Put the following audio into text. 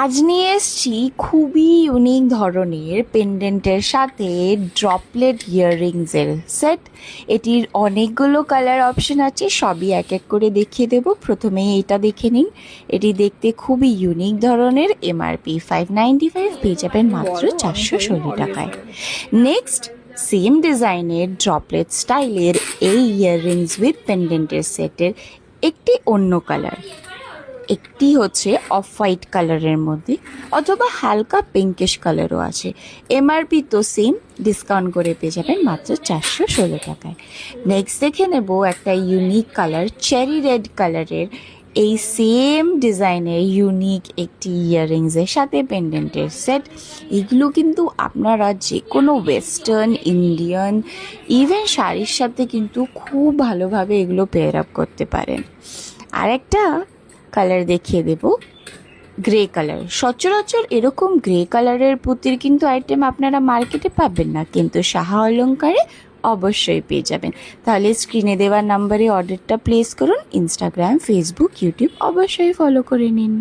আজ নিয়ে এসছি খুবই ইউনিক ধরনের পেন্ডেন্টের সাথে ড্রপলেট ইয়াররিংসের সেট। এটির অনেকগুলো কালার অপশন আছে, সবই এক এক করে দেখিয়ে দেব। প্রথমেই এটা দেখে নিন। এটি দেখতে খুবই ইউনিক ধরনের, এমআরপি 595, পেয়ে যাবেন মাত্র 416 টাকায়। নেক্সট, সেম ডিজাইনের ড্রপলেট স্টাইলের এই ইয়াররিংস উইথ পেন্ডেন্টের সেটের একটি অন্য কালার। একটি হচ্ছে অফ হোয়াইট কালারের মধ্যে, অথবা হালকা পিঙ্কিশ কালারও আছে। এমআরপি তো সেম, ডিসকাউন্ট করে পেয়ে যাবেন মাত্র 416 টাকায়। নেক্সট দেখে নেব একটা ইউনিক কালার, চেরি রেড কালারের এই সেম ডিজাইনের ইউনিক একটি ইয়াররিংসের সাথে পেন্ডেন্টের সেট। এগুলো কিন্তু আপনারা যে কোনো ওয়েস্টার্ন, ইন্ডিয়ান, ইভেন শাড়ির সাথে কিন্তু খুব ভালোভাবে এগুলো পেয়ার আপ করতে পারেন। আর একটা কালার দেখিয়ে দেব, গ্রে কালার। সচরাচর এরকম গ্রে কালারের পুঁতির কিন্তু আইটেম আপনারা মার্কেটে পাবেন না, কিন্তু সাহা অলংকারে অবশ্যই পেয়ে যাবেন। তাহলে স্ক্রিনে দেওয়া নাম্বারে অর্ডারটা প্লেস করুন। ইনস্টাগ্রাম, ফেসবুক, ইউটিউব অবশ্যই ফলো করে নিন।